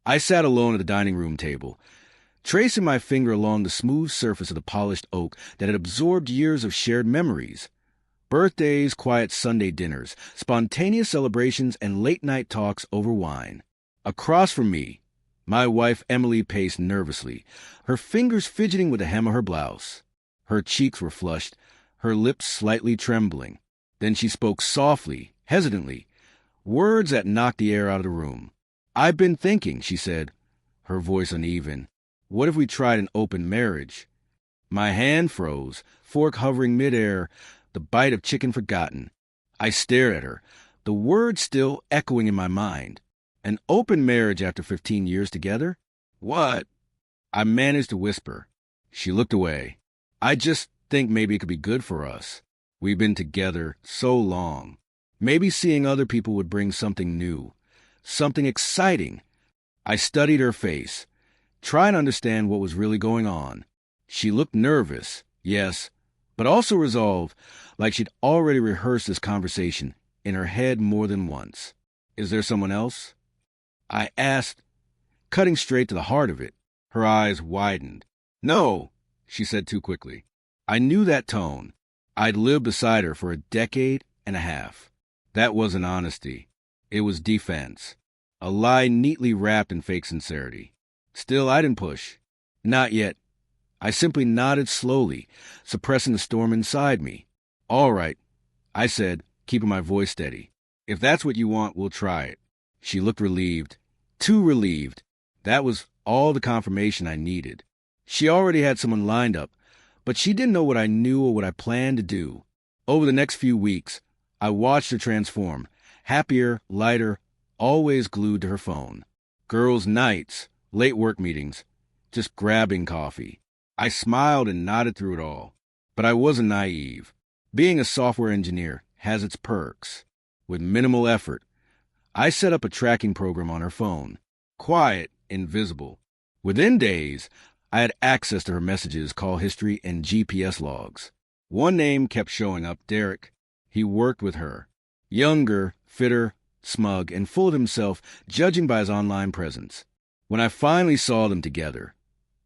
I sat alone at the dining room table, tracing my finger along the smooth surface of the polished oak that had absorbed years of shared memories. Birthdays, quiet Sunday dinners, spontaneous celebrations, and late-night talks over wine. Across from me, my wife Emily paced nervously, her fingers fidgeting with the hem of her blouse. Her cheeks were flushed, her lips slightly trembling. Then she spoke softly, hesitantly, words that knocked the air out of the room. "I've been thinking," she said, her voice uneven. "What if we tried an open marriage?" My hand froze, fork hovering midair, the bite of chicken forgotten. I stared at her, the words still echoing in my mind. An open marriage after 15 years together? What? I managed to whisper. She looked away. "I just think maybe it could be good for us. We've been together so long. Maybe seeing other people would bring something new, something exciting." I studied her face, trying to understand what was really going on. She looked nervous, yes, but also resolved, like she'd already rehearsed this conversation in her head more than once. "Is there someone else?" I asked, cutting straight to the heart of it. Her eyes widened. "No," she said too quickly. I knew that tone. I'd lived beside her for a decade and a half. That wasn't honesty. It was defense. A lie neatly wrapped in fake sincerity. Still, I didn't push. Not yet. I simply nodded slowly, suppressing the storm inside me. "All right," I said, keeping my voice steady. "If that's what you want, we'll try it." She looked relieved. Too relieved. That was all the confirmation I needed. She already had someone lined up, but she didn't know what I knew or what I planned to do. Over the next few weeks, I watched her transform, happier, lighter, always glued to her phone. Girls' nights, late work meetings, just grabbing coffee. I smiled and nodded through it all. But I wasn't naive. Being a software engineer has its perks. With minimal effort, I set up a tracking program on her phone. Quiet, invisible. Within days, I had access to her messages, call history, and GPS logs. One name kept showing up, Derek. He worked with her. Younger, fitter, smug, and full of himself, judging by his online presence. When I finally saw them together,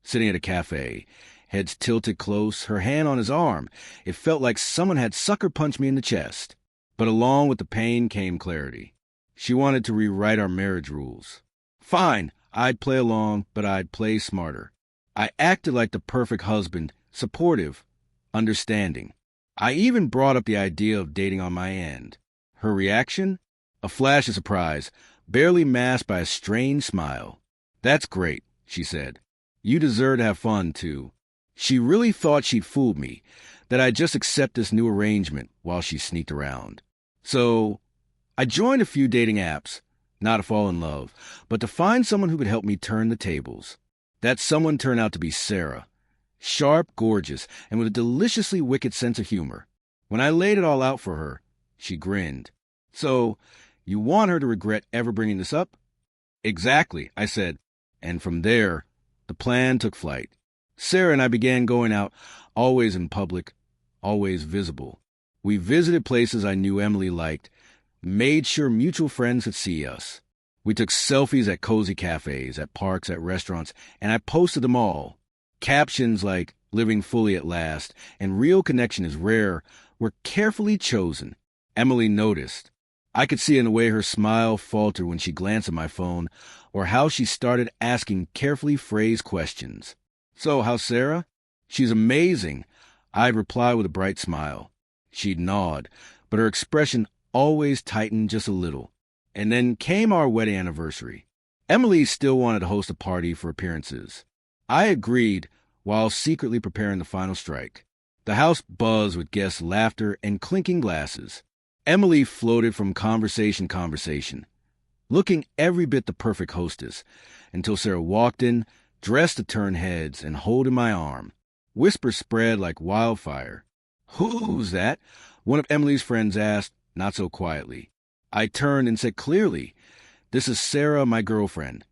sitting at a cafe, heads tilted close, her hand on his arm, it felt like someone had sucker punched me in the chest. But along with the pain came clarity. She wanted to rewrite our marriage rules. Fine, I'd play along, but I'd play smarter. I acted like the perfect husband, supportive, understanding. I even brought up the idea of dating on my end. Her reaction? A flash of surprise, barely masked by a strange smile. "That's great," she said. "You deserve to have fun, too." She really thought she'd fooled me, that I'd just accept this new arrangement while she sneaked around. So I joined a few dating apps, not to fall in love, but to find someone who could help me turn the tables. That someone turned out to be Sarah. Sharp, gorgeous, and with a deliciously wicked sense of humor. When I laid it all out for her, she grinned. "So, you want her to regret ever bringing this up?" "Exactly," I said. And from there, the plan took flight. Sarah and I began going out, always in public, always visible. We visited places I knew Emily liked, made sure mutual friends could see us. We took selfies at cozy cafes, at parks, at restaurants, and I posted them all. Captions like "living fully at last" and "real connection is rare" were carefully chosen. Emily noticed. I could see in the way her smile faltered when she glanced at my phone, or how she started asking carefully phrased questions. "So, how's Sarah?" "She's amazing," I'd reply with a bright smile. She'd nod, but her expression always tightened just a little. And then came our wedding anniversary. Emily still wanted to host a party for appearances. I agreed while secretly preparing the final strike. The house buzzed with guests' laughter and clinking glasses. Emily floated from conversation to conversation, looking every bit the perfect hostess, until Sarah walked in, dressed to turn heads and holding my arm. Whispers spread like wildfire. "Who's that?" one of Emily's friends asked, not so quietly. I turned and said clearly, "This is Sarah, my girlfriend."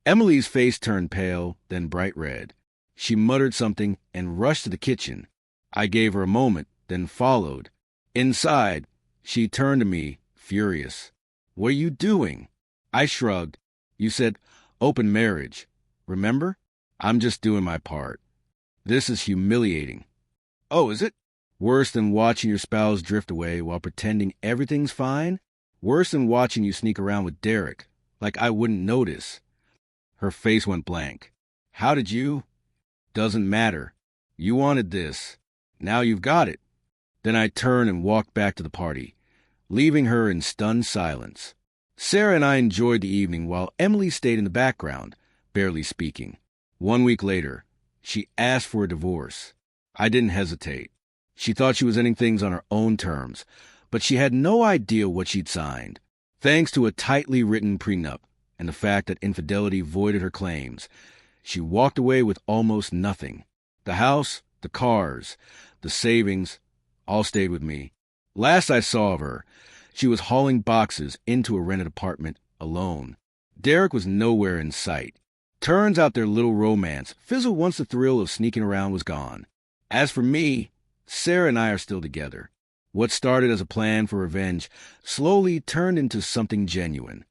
Emily's face turned pale, then bright red. She muttered something and rushed to the kitchen. I gave her a moment, then followed. Inside, she turned to me, furious. "What are you doing?" I shrugged. "You said Open marriage. Remember? I'm just doing my part. This is humiliating. Oh, is it? Worse than watching your spouse drift away while pretending everything's fine? Worse than watching you sneak around with Derek, like I wouldn't notice. Her face went blank. How did you? Doesn't matter. You wanted this. Now you've got it. Then I turned and walked back to the party, leaving her in stunned silence. Sarah and I enjoyed the evening while Emily stayed in the background, barely speaking. 1 week later, she asked for a divorce. I didn't hesitate. She thought she was ending things on her own terms, but she had no idea what she'd signed. Thanks to a tightly written prenup and the fact that infidelity voided her claims, she walked away with almost nothing. The house, the cars, the savings, all stayed with me. Last I saw of her, she was hauling boxes into a rented apartment alone. Derek was nowhere in sight. Turns out their little romance fizzled once the thrill of sneaking around was gone. As for me, Sarah and I are still together. What started as a plan for revenge slowly turned into something genuine.